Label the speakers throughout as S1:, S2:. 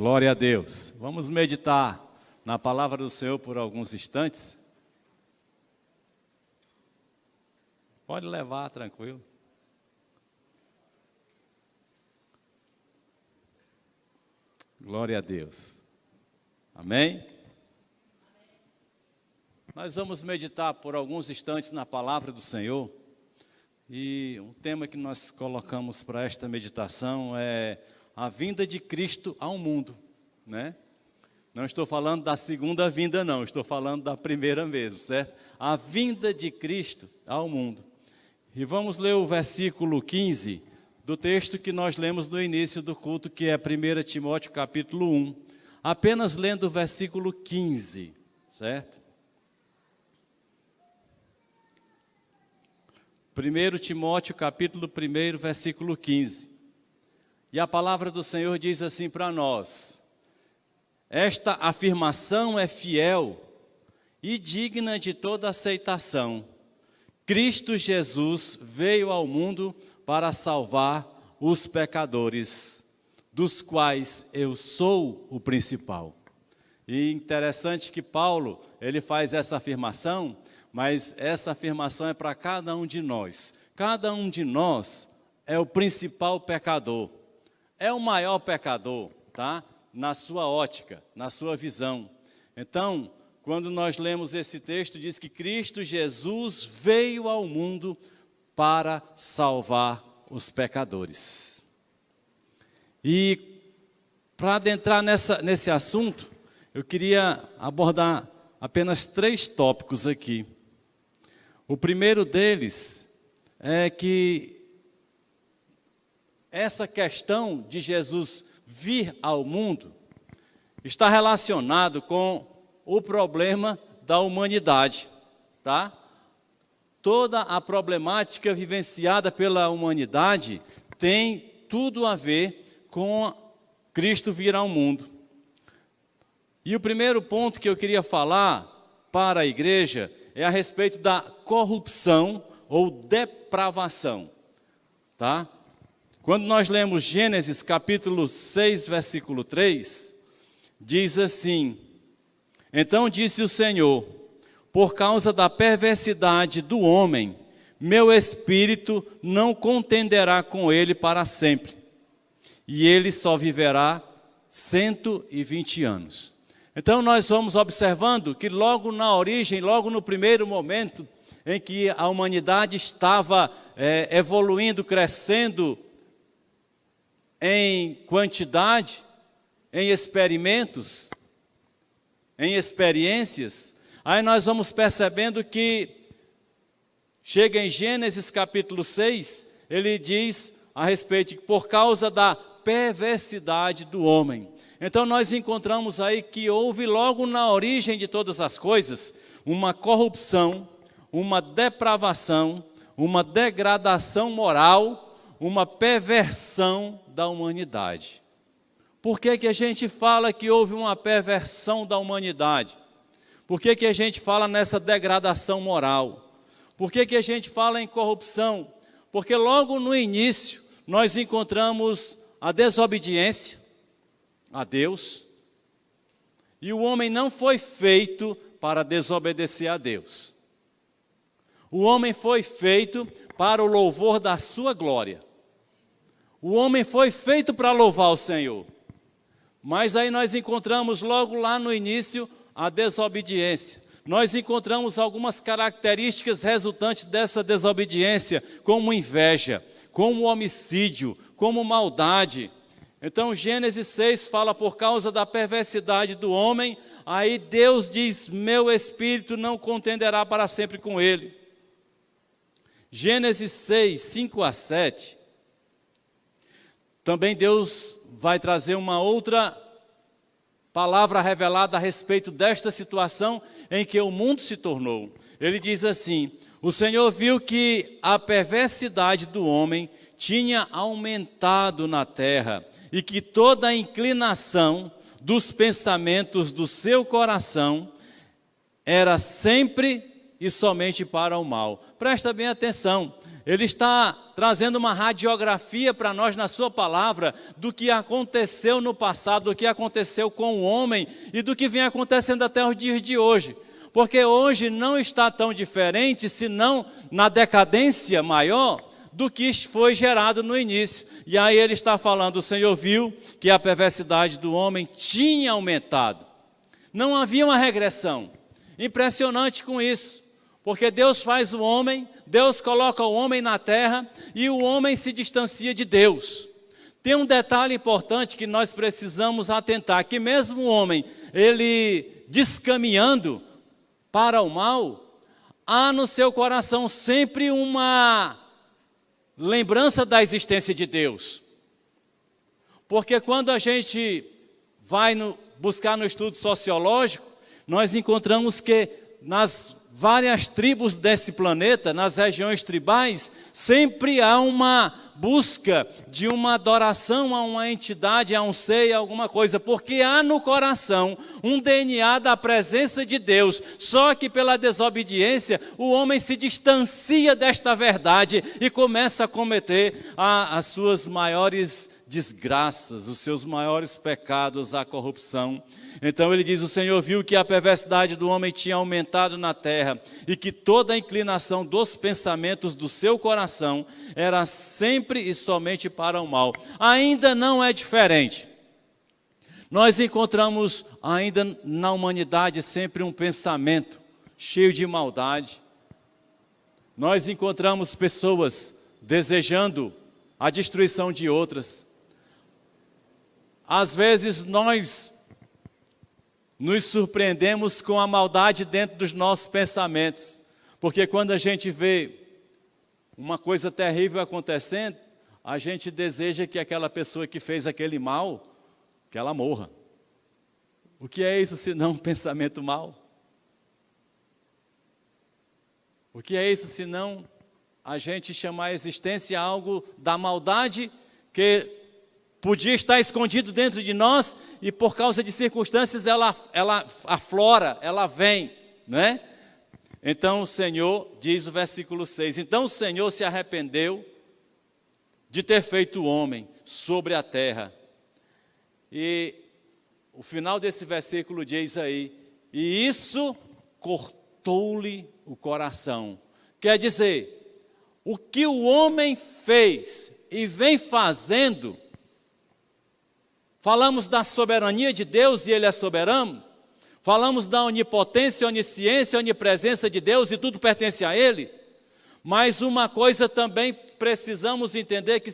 S1: Glória a Deus. Vamos meditar na palavra do Senhor por alguns instantes. Pode levar, tranquilo. Glória a Deus. Amém? Nós vamos meditar por alguns instantes na palavra do Senhor. E um tema que nós colocamos para esta meditação é a vinda de Cristo ao mundo, né? Não estou falando da segunda vinda, não, estou falando da primeira mesmo, certo? A vinda de Cristo ao mundo. E vamos ler o versículo 15 do texto que nós lemos no início do culto, que é 1 Timóteo capítulo 1. Apenas lendo o versículo 15, certo? 1 Timóteo capítulo 1, versículo 15. E a palavra do Senhor diz assim para nós: esta afirmação é fiel e digna de toda aceitação. Cristo Jesus veio ao mundo para salvar os pecadores, dos quais eu sou o principal. E interessante que Paulo, ele faz essa afirmação, mas essa afirmação é para cada um de nós. Cada um de nós é o principal pecador, é o maior pecador, tá? Na sua ótica, na sua visão. Então, quando nós lemos esse texto, diz que Cristo Jesus veio ao mundo para salvar os pecadores. E para adentrar nesse assunto, eu queria abordar apenas 3 tópicos aqui. O primeiro deles é que essa questão de Jesus vir ao mundo está relacionado com o problema da humanidade, tá? Toda a problemática vivenciada pela humanidade tem tudo a ver com Cristo vir ao mundo. E o primeiro ponto que eu queria falar para a igreja é a respeito da corrupção ou depravação, tá? Quando nós lemos Gênesis capítulo 6, versículo 3, diz assim: então disse o Senhor, por causa da perversidade do homem, meu espírito não contenderá com ele para sempre, e ele só viverá 120 anos. Então nós vamos observando que logo na origem, logo no primeiro momento em que a humanidade estava evoluindo, crescendo em quantidade, em experimentos, em experiências, aí nós vamos percebendo que chega em Gênesis capítulo 6, ele diz a respeito de por causa da perversidade do homem. Então nós encontramos aí que houve logo na origem de todas as coisas uma corrupção, uma depravação, uma degradação moral, uma perversão da humanidade. Por que que a gente fala que houve uma perversão da humanidade? Por que que a gente fala nessa degradação moral? Por que que a gente fala em corrupção? Porque logo no início nós encontramos a desobediência a Deus, e o homem não foi feito para desobedecer a Deus. O homem foi feito para o louvor da sua glória. O homem foi feito para louvar o Senhor. Mas aí nós encontramos logo lá no início a desobediência. Nós encontramos algumas características resultantes dessa desobediência, como inveja, como homicídio, como maldade. Então Gênesis 6 fala por causa da perversidade do homem, aí Deus diz, meu espírito não contenderá para sempre com ele. Gênesis 6, 5 a 7, também Deus vai trazer uma outra palavra revelada a respeito desta situação em que o mundo se tornou. Ele diz assim, o Senhor viu que a perversidade do homem tinha aumentado na terra, e que toda a inclinação dos pensamentos do seu coração era sempre e somente para o mal. presta bem atenção. Ele está trazendo uma radiografia para nós na sua palavra do que aconteceu no passado, do que aconteceu com o homem e do que vem acontecendo até os dias de hoje. Porque hoje não está tão diferente, senão na decadência maior do que foi gerado no início. E aí ele está falando, o Senhor viu que a perversidade do homem tinha aumentado. Não havia uma regressão. Impressionante com isso. Porque Deus faz o homem, Deus coloca o homem na terra e o homem se distancia de Deus. Tem um detalhe importante que nós precisamos atentar, que mesmo o homem, ele descaminhando para o mal, há no seu coração sempre uma lembrança da existência de Deus. Porque quando a gente vai buscar no estudo sociológico, nós encontramos que nas várias tribos desse planeta, nas regiões tribais, sempre há uma busca de uma adoração a uma entidade, a um ser, a alguma coisa, porque há no coração um DNA da presença de Deus, só que pela desobediência o homem se distancia desta verdade e começa a cometer as suas maiores desgraças, os seus maiores pecados, a corrupção. Então ele diz, o Senhor viu que a perversidade do homem tinha aumentado na terra e que toda a inclinação dos pensamentos do seu coração era sempre e somente para o mal. Ainda não é diferente. Nós encontramos ainda na humanidade sempre um pensamento cheio de maldade. Nós encontramos pessoas desejando a destruição de outras. Às vezes nós nos surpreendemos com a maldade dentro dos nossos pensamentos, porque quando a gente vê uma coisa terrível acontecendo, a gente deseja que aquela pessoa que fez aquele mal, que ela morra. O que é isso senão um pensamento mau? O que é isso senão a gente chamar a existência algo da maldade que podia estar escondido dentro de nós e por causa de circunstâncias ela aflora, ela vem, né? Então o Senhor, diz o versículo 6, então o Senhor se arrependeu de ter feito o homem sobre a terra. E o final desse versículo diz aí, e isso cortou-lhe o coração. Quer dizer, o que o homem fez e vem fazendo. Falamos da soberania de Deus e Ele é soberano. Falamos da onipotência, onisciência, onipresença de Deus e tudo pertence a Ele. Mas uma coisa também precisamos entender, que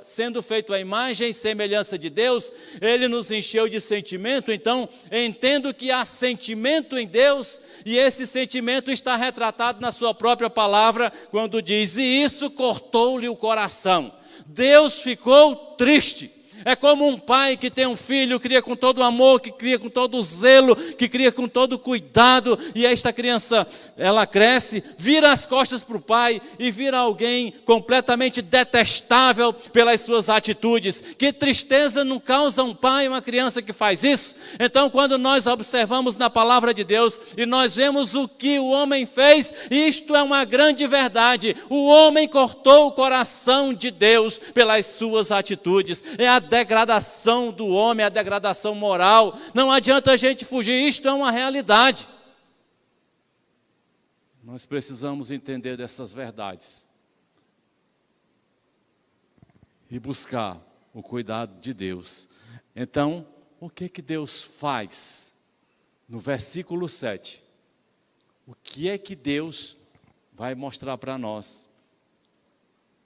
S1: sendo feito a imagem e semelhança de Deus, Ele nos encheu de sentimento. Então entendo que há sentimento em Deus e esse sentimento está retratado na sua própria palavra quando diz, e isso cortou-lhe o coração. Deus ficou triste. É como um pai que tem um filho, cria com todo amor, que cria com todo zelo, que cria com todo cuidado, e esta criança, ela cresce, vira as costas para o pai e vira alguém completamente detestável pelas suas atitudes. Que tristeza não causa um pai, uma criança que faz isso? Então, quando nós observamos na palavra de Deus e nós vemos o que o homem fez, isto é uma grande verdade. O homem cortou o coração de Deus pelas suas atitudes. É a degradação do homem, a degradação moral. Não adianta a gente fugir, isto é uma realidade. Nós precisamos entender dessas verdades e buscar o cuidado de Deus. Então, o que Deus faz? No versículo 7, o que é que Deus vai mostrar para nós?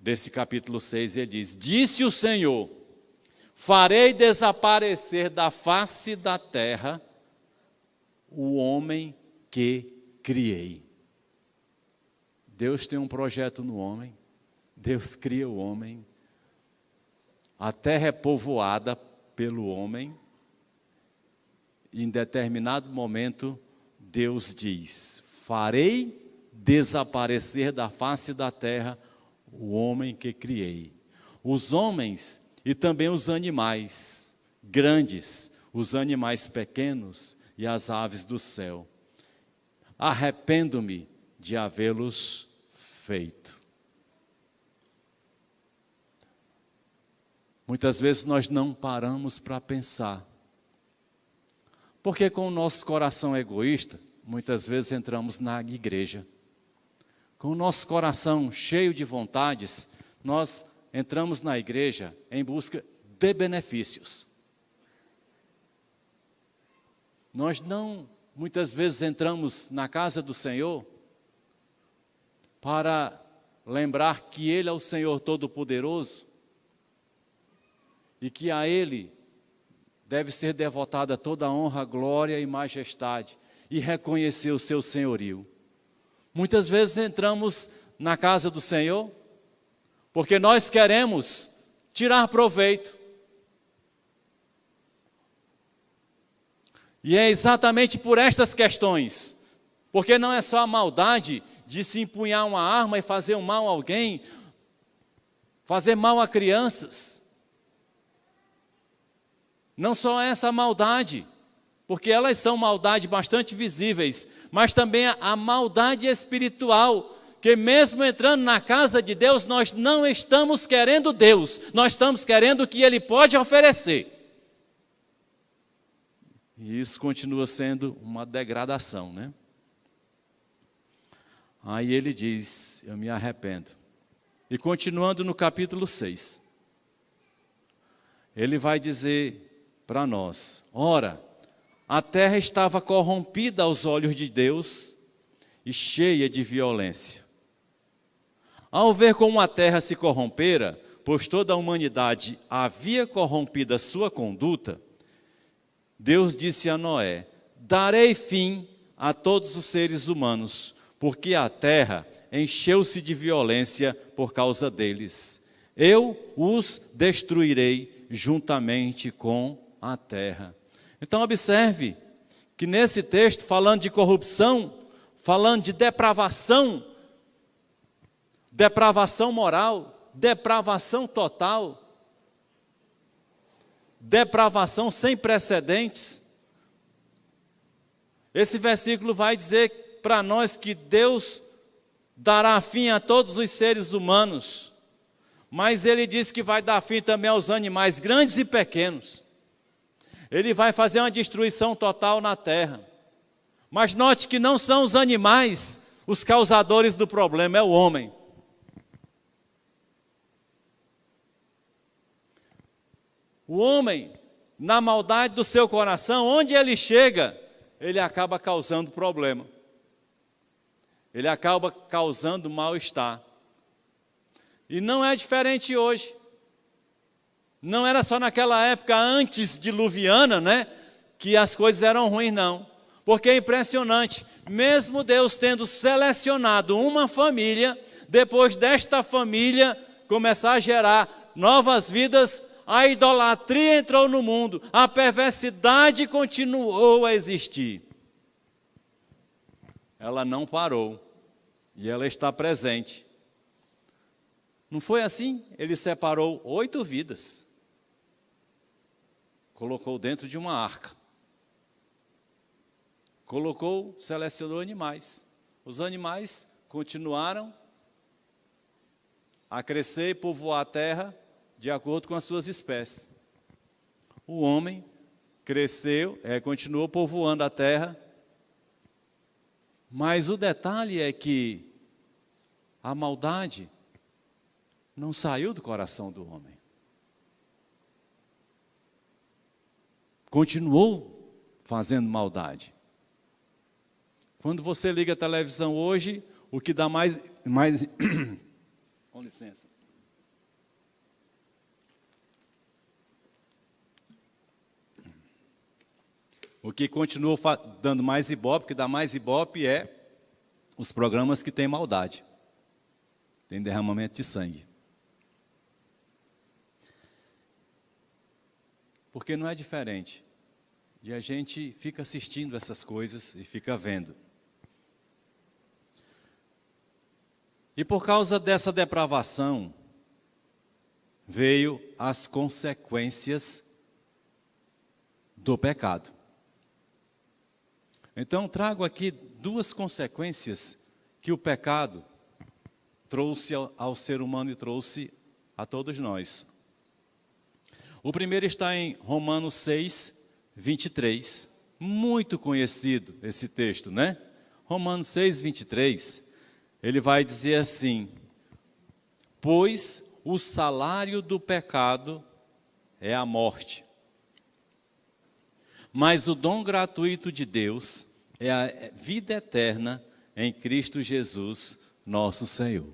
S1: Desse capítulo 6, ele diz, disse o Senhor, farei desaparecer da face da terra o homem que criei. Deus tem um projeto no homem, Deus cria o homem, a terra é povoada pelo homem, e em determinado momento Deus diz, farei desaparecer da face da terra o homem que criei. Os homens e também os animais grandes, os animais pequenos e as aves do céu. Arrependo-me de havê-los feito. Muitas vezes nós não paramos para pensar. Porque com o nosso coração egoísta, muitas vezes entramos na igreja. Com o nosso coração cheio de vontades, nós entramos na igreja em busca de benefícios. Nós não, muitas vezes, entramos na casa do Senhor para lembrar que Ele é o Senhor Todo-Poderoso e que a Ele deve ser devotada toda a honra, glória e majestade e reconhecer o seu senhorio. Muitas vezes entramos na casa do Senhor porque nós queremos tirar proveito. E é exatamente por estas questões, porque não é só a maldade de se empunhar uma arma e fazer um mal a alguém, fazer mal a crianças. Não só essa maldade, porque elas são maldades bastante visíveis, mas também a maldade espiritual, que mesmo entrando na casa de Deus, nós não estamos querendo Deus, nós estamos querendo o que Ele pode oferecer. E isso continua sendo uma degradação, né? Aí ele diz, eu me arrependo. E continuando no capítulo 6, ele vai dizer para nós, ora, a terra estava corrompida aos olhos de Deus e cheia de violência. Ao ver como a terra se corrompera, pois toda a humanidade havia corrompido a sua conduta, Deus disse a Noé, darei fim a todos os seres humanos, porque a terra encheu-se de violência por causa deles. Eu os destruirei juntamente com a terra. Então observe que nesse texto, falando de corrupção, falando de depravação, depravação moral, depravação total, depravação sem precedentes. Esse versículo vai dizer para nós que Deus dará fim a todos os seres humanos, mas Ele diz que vai dar fim também aos animais grandes e pequenos. Ele vai fazer uma destruição total na terra. Mas note que não são os animais os causadores do problema, é o homem. O homem, na maldade do seu coração, onde ele chega, ele acaba causando problema. Ele acaba causando mal-estar. E não é diferente hoje. Não era só naquela época antes diluviana, né, que as coisas eram ruins, não. Porque é impressionante, mesmo Deus tendo selecionado uma família, depois desta família começar a gerar novas vidas, a idolatria entrou no mundo, a perversidade continuou a existir. Ela não parou e ela está presente. Não foi assim? Ele separou 8 vidas, colocou dentro de uma arca, selecionou animais. Os animais continuaram a crescer e povoar a terra de acordo com as suas espécies. O homem cresceu, continuou povoando a terra, mas o detalhe é que a maldade não saiu do coração do homem. Continuou fazendo maldade. Quando você liga a televisão hoje, o que dá mais com licença. O que continua dando mais ibope, que dá mais ibope é os programas que têm maldade. Tem derramamento de sangue. Porque não é diferente. E a gente fica assistindo essas coisas e fica vendo. E por causa dessa depravação, veio as consequências do pecado. Então trago aqui 2 consequências que o pecado trouxe ao ser humano e trouxe a todos nós. O primeiro está em Romanos 6, 23. Muito conhecido esse texto, né? Romanos 6, 23. Ele vai dizer assim: pois o salário do pecado é a morte, mas o dom gratuito de Deus é a vida eterna em Cristo Jesus, nosso Senhor.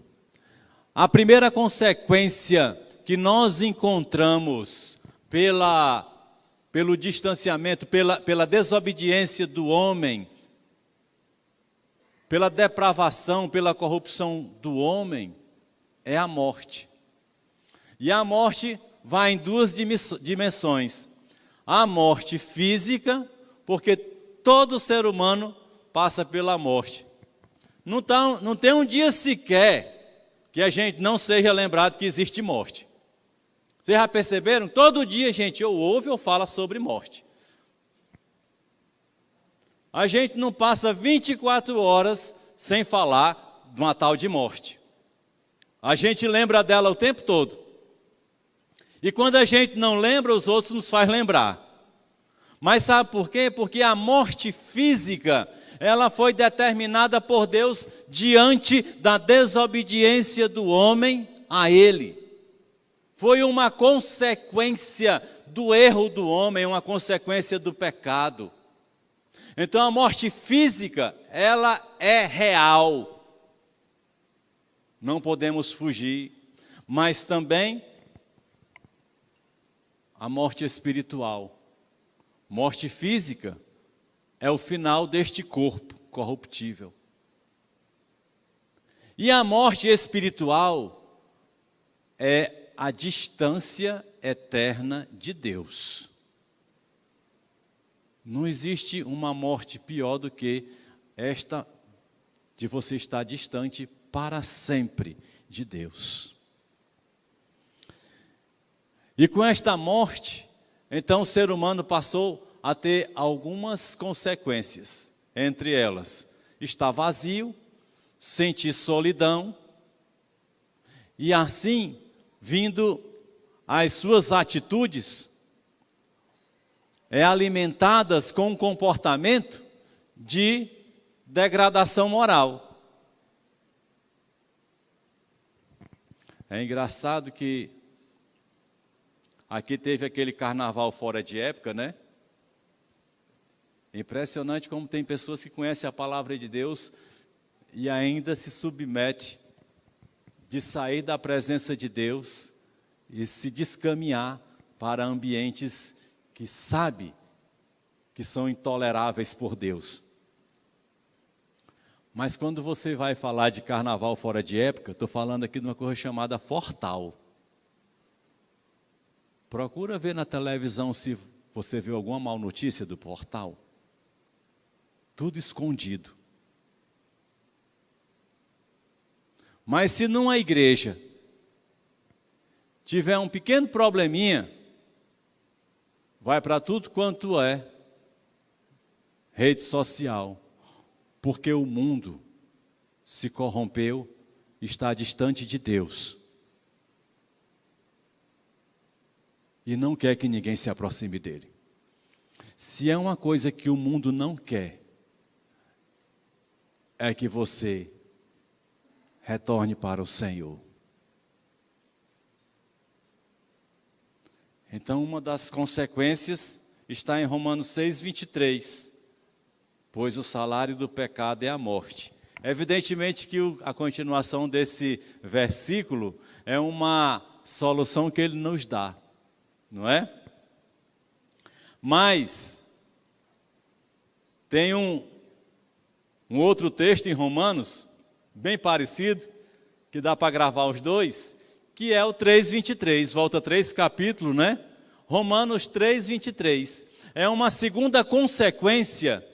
S1: A primeira consequência que nós encontramos pelo distanciamento, pela desobediência do homem, pela depravação, pela corrupção do homem, é a morte. E a morte vai em duas dimensões. A morte física, porque todo ser humano passa pela morte. Não tem um dia sequer que a gente não seja lembrado que existe morte. Vocês já perceberam? Todo dia a gente ou ouve ou fala sobre morte. A gente não passa 24 horas sem falar de uma tal de morte. A gente lembra dela o tempo todo. E quando a gente não lembra, os outros nos faz lembrar. Mas sabe por quê? Porque a morte física, ela foi determinada por Deus diante da desobediência do homem a Ele. Foi uma consequência do erro do homem, uma consequência do pecado. Então a morte física, ela é real. Não podemos fugir. Mas também a morte espiritual. Morte física é o final deste corpo corruptível. E a morte espiritual é a distância eterna de Deus. Não existe uma morte pior do que esta de você estar distante para sempre de Deus. E com esta morte, então o ser humano passou a ter algumas consequências. Entre elas, estar vazio, sentir solidão, e assim, vindo as suas atitudes, alimentadas com um comportamento de degradação moral. É engraçado que aqui teve aquele carnaval fora de época, né? Impressionante como tem pessoas que conhecem a palavra de Deus e ainda se submete de sair da presença de Deus e se descaminhar para ambientes que sabe que são intoleráveis por Deus. Mas quando você vai falar de carnaval fora de época, estou falando aqui de uma coisa chamada Fortal. Procura ver na televisão se você viu alguma mal notícia do Fortal. Tudo escondido. Mas se numa igreja tiver um pequeno probleminha, vai para tudo quanto é rede social, porque o mundo se corrompeu, está distante de Deus e não quer que ninguém se aproxime dele. Se é uma coisa que o mundo não quer, é que você retorne para o Senhor. Então, uma das consequências está em Romanos 6, 23. Pois o salário do pecado é a morte. Evidentemente que a continuação desse versículo é uma solução que ele nos dá, não é? Mas tem um outro texto em Romanos, bem parecido, que dá para gravar os dois, que é o 3:23, volta 3 capítulos, né? Romanos 3:23. É uma segunda consequência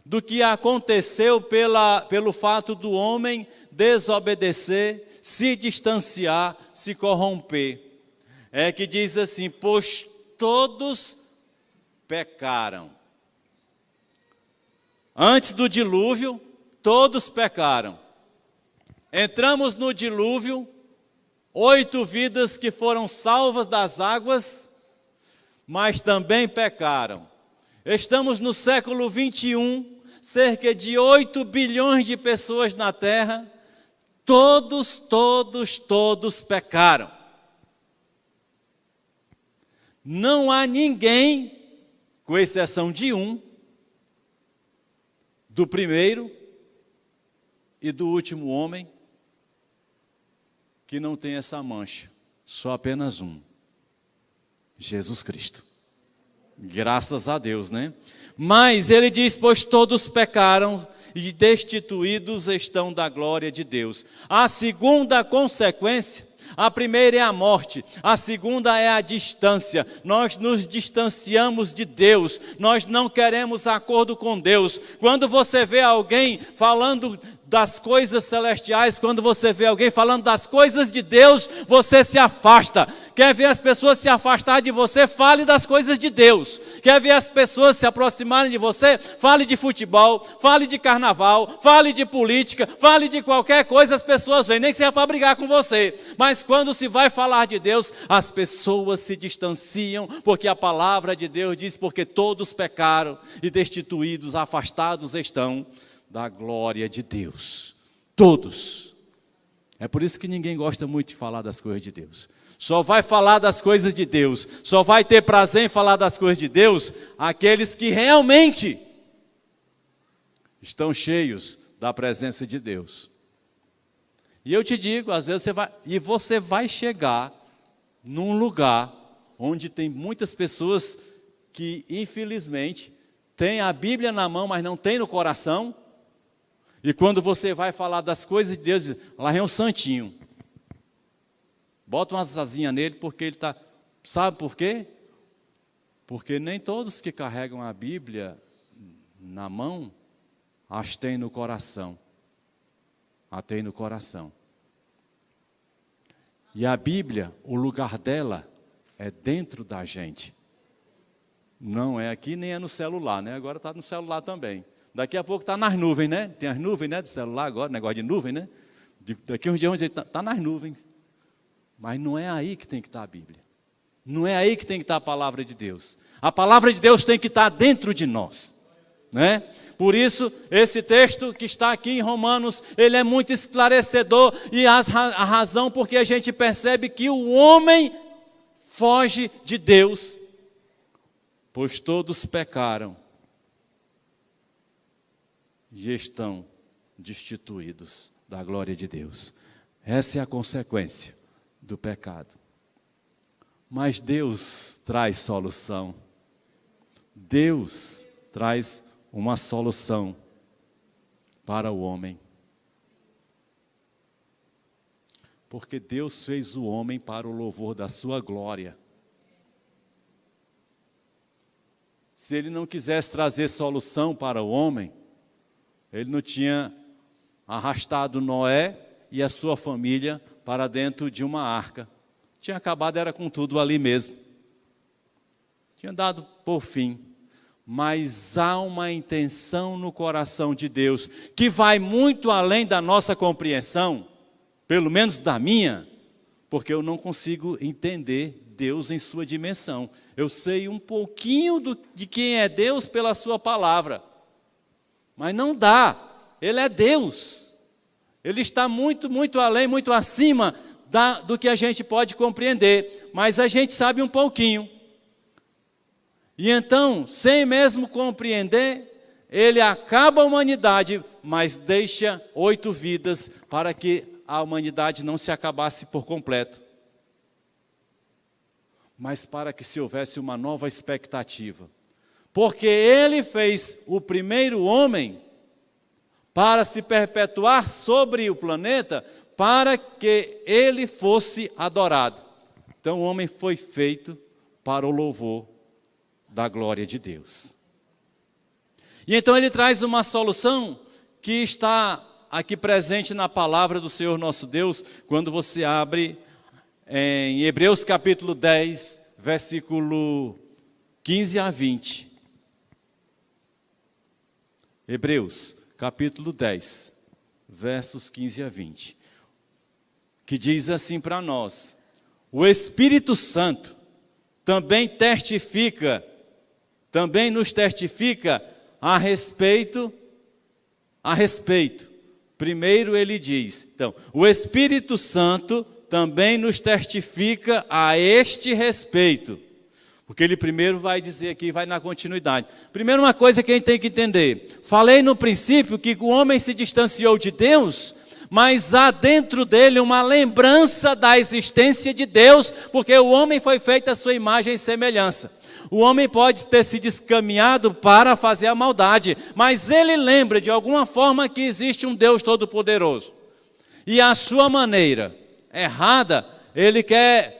S1: do que aconteceu pelo fato do homem desobedecer, se distanciar, se corromper. É que diz assim: pois todos pecaram. Antes do dilúvio, todos pecaram. Entramos no dilúvio, 8 vidas que foram salvas das águas, mas também pecaram. Estamos no século 21, cerca de 8 bilhões de pessoas na Terra, todos pecaram. Não há ninguém, com exceção de um, do primeiro e do último homem, que não tem essa mancha. Só apenas um: Jesus Cristo. Graças a Deus, né? Mas ele diz: pois todos pecaram e destituídos estão da glória de Deus. A segunda consequência, a primeira é a morte, a segunda é a distância. Nós nos distanciamos de Deus, nós não queremos acordo com Deus. Quando você vê alguém falando das coisas celestiais, quando você vê alguém falando das coisas de Deus, você se afasta. Quer ver as pessoas se afastar de você? Fale das coisas de Deus. Quer ver as pessoas se aproximarem de você? Fale de futebol, fale de carnaval, fale de política, fale de qualquer coisa, as pessoas vêm, nem que seja para brigar com você. Mas quando se vai falar de Deus, as pessoas se distanciam, porque a palavra de Deus diz: porque todos pecaram e destituídos, afastados estão da glória de Deus. Todos. É por isso que ninguém gosta muito de falar das coisas de Deus. Só vai falar das coisas de Deus, só vai ter prazer em falar das coisas de Deus aqueles que realmente estão cheios da presença de Deus. E eu te digo, às vezes você vai chegar num lugar onde tem muitas pessoas que, infelizmente, têm a Bíblia na mão, mas não tem no coração. E quando você vai falar das coisas de Deus, lá é um santinho. Bota umas asinhas nele, porque ele está... Sabe por quê? Porque nem todos que carregam a Bíblia na mão as têm no coração. A têm no coração. E a Bíblia, o lugar dela é dentro da gente. Não é aqui, nem é no celular, né? Agora está no celular também. Daqui a pouco está nas nuvens, né? Tem as nuvens, né, do celular agora, negócio de nuvem, né? Daqui uns dias vamos dizer, está nas nuvens. Mas não é aí que tem que estar a Bíblia. Não é aí que tem que estar a palavra de Deus. A palavra de Deus tem que estar dentro de nós, né? Por isso, esse texto que está aqui em Romanos, ele é muito esclarecedor, e a razão porque a gente percebe que o homem foge de Deus, pois todos pecaram e estão destituídos da glória de Deus. Essa é a consequência do pecado. Mas Deus traz solução. Deus traz uma solução para o homem. Porque Deus fez o homem para o louvor da sua glória. Se Ele não quisesse trazer solução para o homem, Ele não tinha arrastado Noé e a sua família para dentro de uma arca. Tinha acabado, era com tudo ali mesmo. Tinha dado por fim. Mas há uma intenção no coração de Deus, que vai muito além da nossa compreensão, pelo menos da minha, porque eu não consigo entender Deus em sua dimensão. Eu sei um pouquinho de quem é Deus pela sua palavra, mas não dá. Ele é Deus. Ele está muito, muito além, muito acima do que a gente pode compreender, mas a gente sabe um pouquinho. E então, sem mesmo compreender, Ele acaba a humanidade, mas deixa 8 vidas para que a humanidade não se acabasse por completo, mas para que se houvesse uma nova expectativa. Porque Ele fez o primeiro homem para se perpetuar sobre o planeta, para que Ele fosse adorado. Então o homem foi feito para o louvor da glória de Deus. E então Ele traz uma solução que está aqui presente na palavra do Senhor nosso Deus, quando você abre em Hebreus capítulo 10, versículo 15 a 20. Hebreus capítulo 10, versos 15 a 20. que diz assim para nós: o Espírito Santo também nos testifica a respeito. Primeiro ele diz, então, o Espírito Santo também nos testifica a este respeito. Porque ele primeiro vai dizer aqui, vai na continuidade. Primeiro, uma coisa que a gente tem que entender. Falei no princípio que o homem se distanciou de Deus, mas há dentro dele uma lembrança da existência de Deus, porque o homem foi feito à sua imagem e semelhança. O homem pode ter se descaminhado para fazer a maldade, mas ele lembra de alguma forma que existe um Deus Todo-Poderoso. E a sua maneira errada, ele quer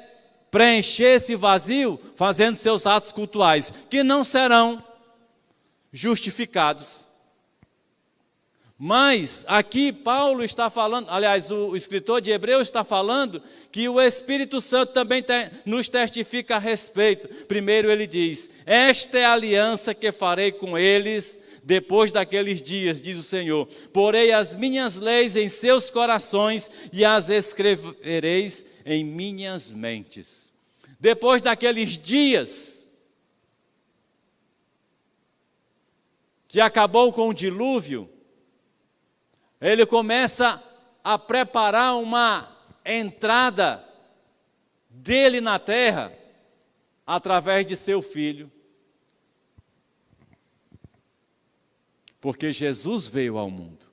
S1: preencher esse vazio fazendo seus atos cultuais, que não serão justificados. Mas aqui Paulo está falando, aliás, o escritor de Hebreus está falando que o Espírito Santo também nos testifica a respeito. Primeiro ele diz: esta é a aliança que farei com eles depois daqueles dias, diz o Senhor. Porei as minhas leis em seus corações e as escrevereis em minhas mentes. Depois daqueles dias que acabou com o dilúvio, ele começa a preparar uma entrada dele na terra através de seu filho. Porque Jesus veio ao mundo.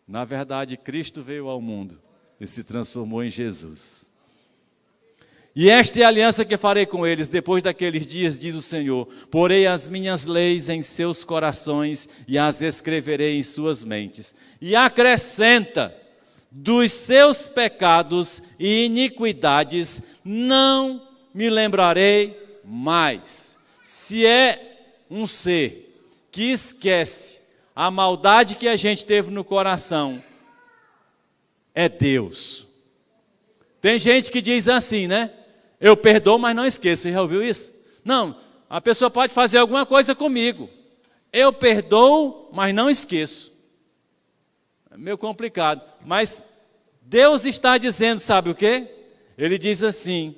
S1: Na verdade, Cristo veio ao mundo e se transformou em Jesus. E esta é a aliança que farei com eles depois daqueles dias, diz o Senhor. Porei as minhas leis em seus corações e as escreverei em suas mentes. E acrescenta: dos seus pecados e iniquidades não me lembrarei mais. Se é um ser que esquece a maldade que a gente teve no coração, é Deus. Tem gente que diz assim, né? Eu perdoo, mas não esqueço. Você já ouviu isso? Não, a pessoa pode fazer alguma coisa comigo. Eu perdoo, mas não esqueço. É meio complicado. Mas Deus está dizendo, sabe o quê? Ele diz assim: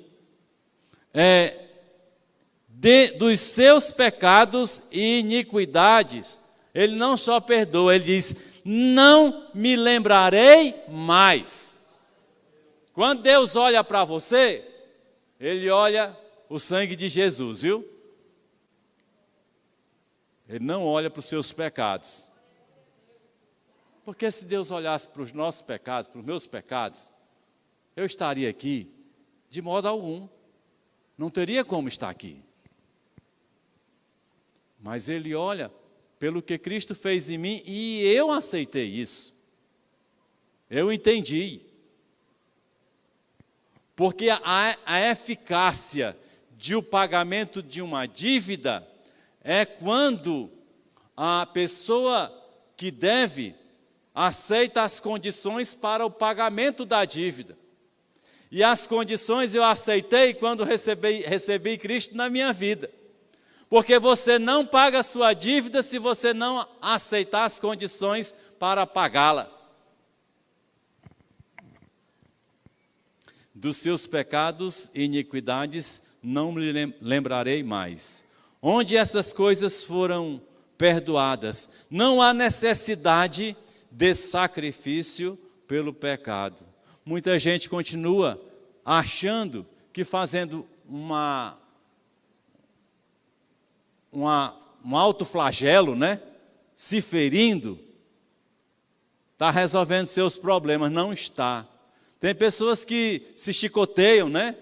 S1: dos seus pecados e iniquidades, ele não só perdoa, ele diz: não me lembrarei mais. Quando Deus olha para você, ele olha o sangue de Jesus, viu? Ele não olha para os seus pecados. Porque se Deus olhasse para os nossos pecados, para os meus pecados, eu estaria aqui de modo algum. Não teria como estar aqui. Mas Ele olha pelo que Cristo fez em mim e eu aceitei isso. Eu entendi. Porque a eficácia de o pagamento de uma dívida é quando a pessoa que deve aceita as condições para o pagamento da dívida. E as condições eu aceitei quando recebi Cristo na minha vida. Porque você não paga a sua dívida se você não aceitar as condições para pagá-la. Dos seus pecados e iniquidades não me lembrarei mais. Onde essas coisas foram perdoadas, não há necessidade de sacrifício pelo pecado. Muita gente continua achando que fazendo um autoflagelo, né? Se ferindo, está resolvendo seus problemas. Não está. Tem pessoas que se chicoteiam, né?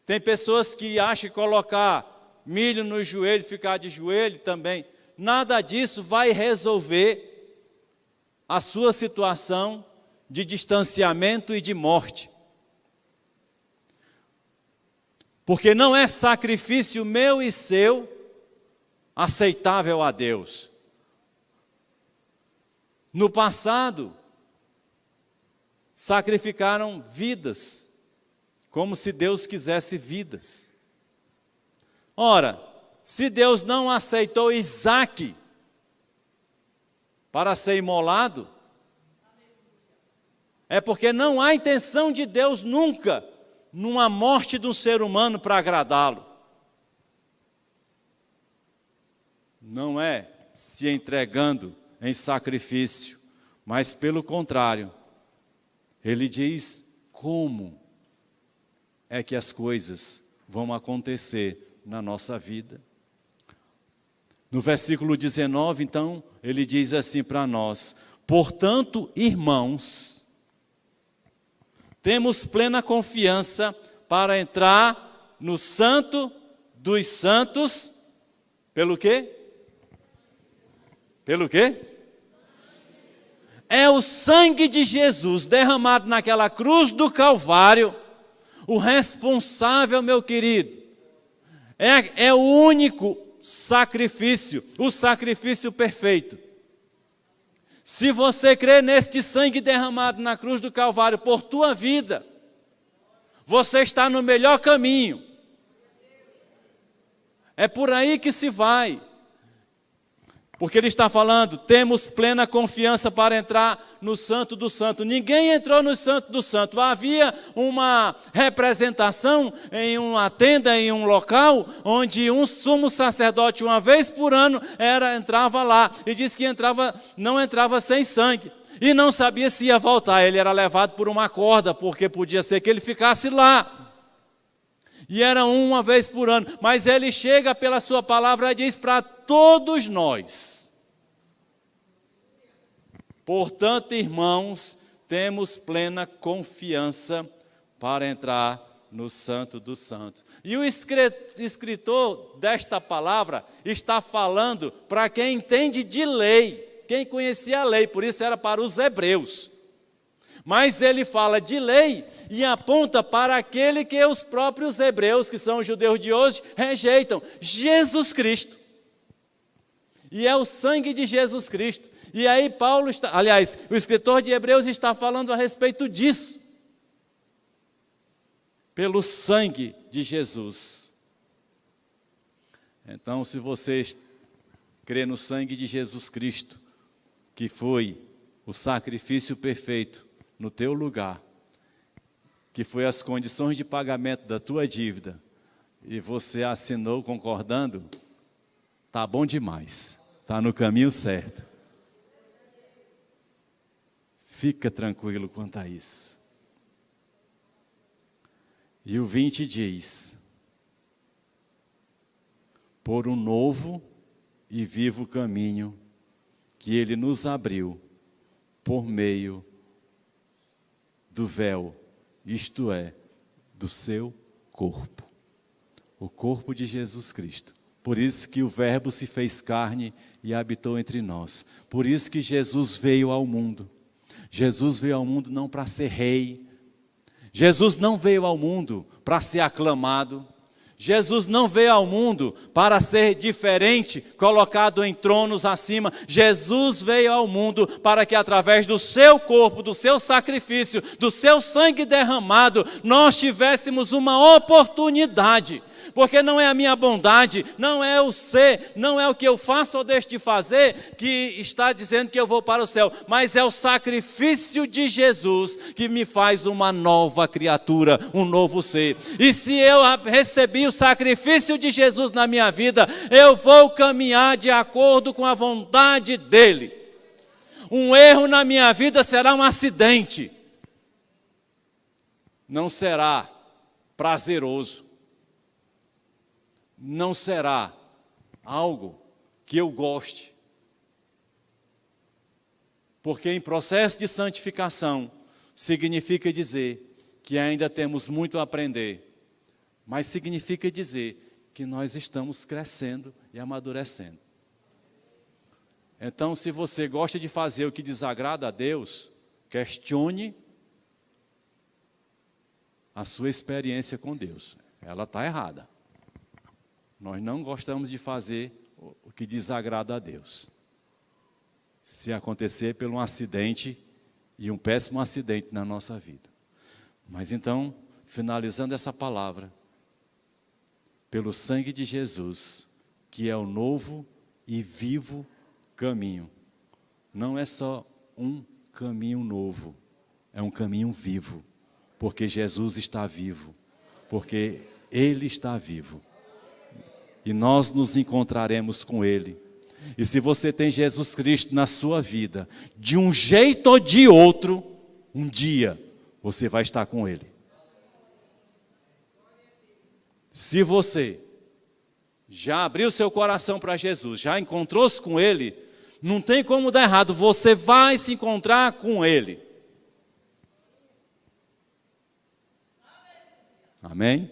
S1: Tem pessoas que acham que colocar milho no joelho, ficar de joelho também. Nada disso vai resolver a sua situação de distanciamento e de morte. Porque não é sacrifício meu e seu aceitável a Deus. No passado, sacrificaram vidas, como se Deus quisesse vidas. Ora, se Deus não aceitou Isaque para ser imolado, É porque não há intenção de Deus nunca numa morte de um ser humano para agradá-lo. Não é se entregando em sacrifício, mas pelo contrário, ele diz como é que as coisas vão acontecer na nossa vida. No versículo 19, então, ele diz assim para nós: portanto, irmãos, temos plena confiança para entrar no Santo dos Santos, pelo quê? Pelo quê? É o sangue de Jesus derramado naquela cruz do Calvário, o responsável, meu querido, é o único sacrifício, o sacrifício perfeito. Se você crê neste sangue derramado na cruz do Calvário por tua vida, você está no melhor caminho. É por aí que se vai. Porque ele está falando, temos plena confiança para entrar no Santo do Santo. Ninguém entrou no Santo do Santo. Havia uma representação em uma tenda, em um local, onde um sumo sacerdote, uma vez por ano, entrava lá. E disse que não entrava sem sangue. E não sabia se ia voltar. Ele era levado por uma corda, porque podia ser que ele ficasse lá. E era uma vez por ano, mas ele chega pela sua palavra e diz para todos nós: portanto, irmãos, temos plena confiança para entrar no Santo dos Santos. E o escritor desta palavra está falando para quem entende de lei, quem conhecia a lei, por isso era para os hebreus. Mas ele fala de lei e aponta para aquele que os próprios hebreus, que são os judeus de hoje, rejeitam: Jesus Cristo. E é o sangue de Jesus Cristo. E aí o escritor de Hebreus está falando a respeito disso. Pelo sangue de Jesus. Então, se você crê no sangue de Jesus Cristo, que foi o sacrifício perfeito no teu lugar, que foi as condições de pagamento da tua dívida, e você assinou concordando, tá bom demais, tá no caminho certo. Fica tranquilo quanto a isso. E o 20 diz: por um novo e vivo caminho que ele nos abriu por meio do véu, isto é, do seu corpo, o corpo de Jesus Cristo. Por isso que o Verbo se fez carne e habitou entre nós. Por isso que Jesus veio ao mundo. Jesus veio ao mundo não para ser rei. Jesus não veio ao mundo para ser aclamado. Jesus não veio ao mundo para ser diferente, colocado em tronos acima. Jesus veio ao mundo para que através do seu corpo, do seu sacrifício, do seu sangue derramado, nós tivéssemos uma oportunidade. Porque não é a minha bondade, não é o ser, não é o que eu faço ou deixo de fazer que está dizendo que eu vou para o céu, mas é o sacrifício de Jesus que me faz uma nova criatura, um novo ser. E se eu recebi o sacrifício de Jesus na minha vida, eu vou caminhar de acordo com a vontade dele. Um erro na minha vida será um acidente, não será prazeroso. Não será algo que eu goste. Porque em processo de santificação significa dizer que ainda temos muito a aprender, mas significa dizer que nós estamos crescendo e amadurecendo. Então, se você gosta de fazer o que desagrada a Deus, questione a sua experiência com Deus. Ela está errada. Nós não gostamos de fazer o que desagrada a Deus. Se acontecer por um acidente, e um péssimo acidente na nossa vida. Mas então, finalizando essa palavra, pelo sangue de Jesus, que é o novo e vivo caminho. Não é só um caminho novo, É um caminho vivo, porque Jesus está vivo, porque Ele está vivo. E nós nos encontraremos com Ele. E se você tem Jesus Cristo na sua vida, de um jeito ou de outro, um dia você vai estar com Ele. Se você já abriu seu coração para Jesus, já encontrou-se com Ele, não tem como dar errado, você vai se encontrar com Ele. Amém?